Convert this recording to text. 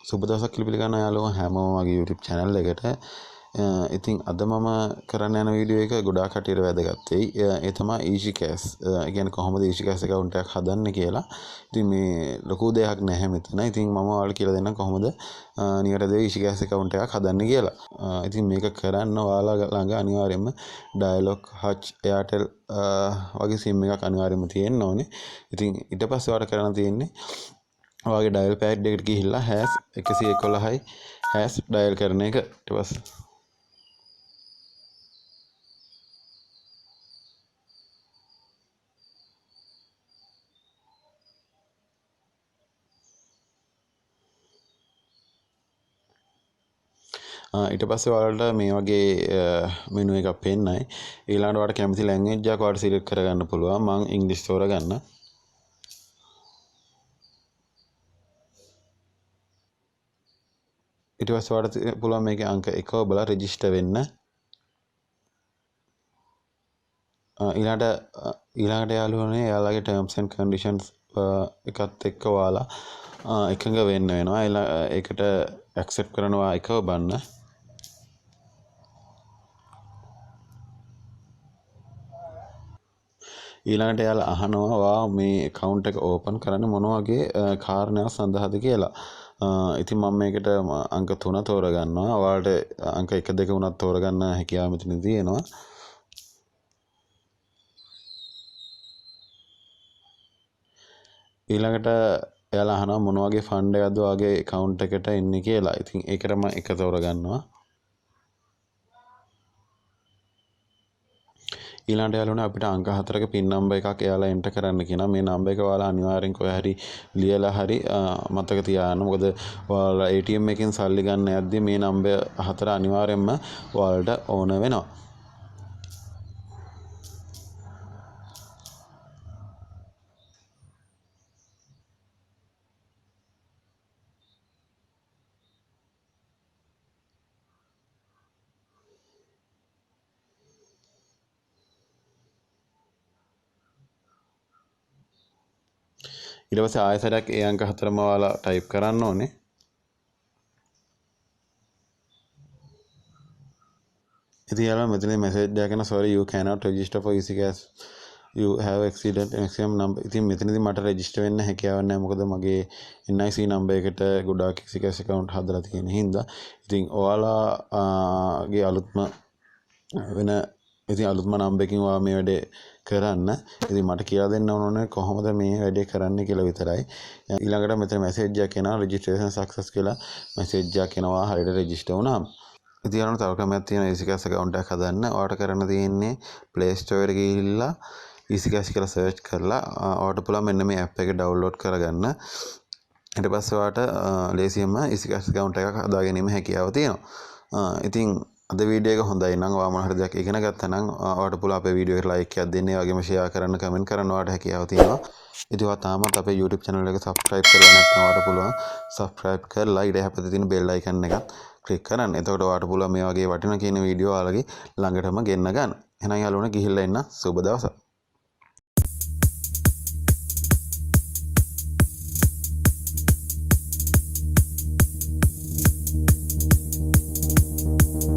සුබ දවසක් කියලා පිළිගන්නවා යාළුවෝ හැමෝම මගේ YouTube channel එකට. ඉතින් අද මම කරන්න යන වීඩියෝ එක ගොඩාක් කටියට වැදගත් වෙයි. ඒ තමයි easy cash. ඒ කියන්නේ කොහොමද easy cash account එකක් හදන්නේ කියලා. ඉතින් මේ ලොකු දෙයක් නැහැ මෙතන. ඉතින් මම ඔයාලට කියලා දෙන්නම් කොහොමද නිවැරදිව easy cash account එකක් හදන්නේ කියලා. ඉතින් මේක කරන්න ඔයාලා ළඟ අනිවාර්යයෙන්ම Dialog, Hutch, Airtel වගේ SIM එකක් අනිවාර්යයෙන්ම තියෙන්න ඕනේ. ඉතින් ඊට පස්සේ ඔයාලට කරන්න තියෙන්නේ ඔයාගේ ඩයල් පෑඩ් එකට ගිහිල්ලා #111යි ඩයල් කරන එක. ඊට පස්සේ ඔයාලට මේ වගේ මෙනු එකක් පෙන්නයි. ඊළඟට ඔයාලට කැමති ලැන්ග්වේජ් එකක් ඔයාලට සිලෙක්ට් කරගන්න පුළුවන්. මම ඉංග්‍රීසි තෝරගන්න. ඊට පස්සේ ඔයාලට පුළුවන් මේකේ අංක 1 ඔබලා රෙජිස්ටර් වෙන්න. ඊළඟට යාළුවනේ එයාලගේ terms and conditions එකත් එක්ක ඔයාලා එකඟ වෙන්න වෙනවා. ඒකට accept කරනවා එක ඔබන්න. ඊළඟට එයාලා අහනවා ඔයා මේ account එක open කරන්නේ මොන වගේ කාරණයක් සඳහාද කියලා. ඉතින් මම මේකට අංක 3 තෝරගන්නවා. ඔයාලට අංක 1 2 උනත් තෝරගන්න හැකියාව මෙතන තියෙනවා. ඊළඟට එයාලා අහනවා මොන වගේ ෆන්ඩ් එකක්ද ඔයාගේ account එකට එන්නේ කියලා. ඉතින් ඒකට මම 1 තෝරගන්නවා. ඊළඟට යාළුවනේ අපිට අංක 4ක පින් නම්බර් එකක් එයාලා එන්ටර් කරන්න කියනවා. මේ නම්බර් එක ඔයාලා අනිවාර්යෙන් කොහේ හරි ලියලා හරි මතක තියාගන්න. මොකද ඔයාලා ATM එකෙන් සල්ලි ගන්න යද්දී මේ නම්බර් 4 අනිවාර්යෙන්ම ඔයාලට ඕන වෙනවා. ඊට පස්සේ ආයෙසරයක් ඒ අංක 4ම ඔයාලා ටයිප් කරන්න ඕනේ. ඉතින් යාළුවා මෙතන මැසේජ් එකක් එන sorry you cannot register for easy cash you have exceeded maximum number. ඉතින් මෙතනදී මට රෙජිස්ටර් වෙන්න හැකියාවක් නැහැ. මොකද මගේ NIC නම්බර් එකට ගොඩාක් easy cash account හදලා තියෙන හින්දා. ඉතින් ඔයාලාගේ අලුත්ම නම්බර් එකකින් ඔයා මේ වැඩේ කරන්න. ඉතින් මට කියලා දෙන්න ඕනේ කොහොමද මේ වැඩේ කරන්න කියලා විතරයි. ඊළඟට මෙතන මැසේජ් එකක් එනවා registration success කියලා මැසේජ් එකක් එනවා හරියට රෙජිස්ටර් වුණාම. ඉතින් යාළුවෝ තව ක්‍රමයක් තියෙනවා easy cash account එකක් හදන්න. ඔයාලට කරන්න තියෙන්නේ play store එකට ගිහිල්ලා easy cash කියලා search කරලා ඔයාලට පුළුවන් මෙන්න මේ app එක download කරගන්න. ඊට පස්සේ ඔයාලට ලේසියෙන්ම easy cash account එකක් හදා ගැනීම හැකියාව තියෙනවා. ඉතින් අද වීඩියෝ එක හොඳයි නම් ඔයා මොන හරි දෙයක් ඉගෙන ගත්තා නම් ඔයාලට පුළුවන් අපේ වීඩියෝ එකට ලයික් එකක් දෙන්න. ඒ වගේම ෂෙයා කරන්න, කමෙන්ට් කරන්න ඔයාලට හැකියාව තියෙනවා. ඉතින් ඔයා තාමත් අපේ YouTube channel එක subscribe කරලා නැත්නම් ඔයාලට පුළුවන් subscribe කරලා ඊට හැපතේ තියෙන bell icon එකත් click කරන්න. එතකොට ඔයාලට පුළුවන් මේ වගේ වටිනා කියන වීඩියෝ ඔයාලගේ ළඟටම ගෙන්න ගන්න. එහෙනම් යාළුවනේ ගිහිල්ලා එන්න සුබ දවසක්.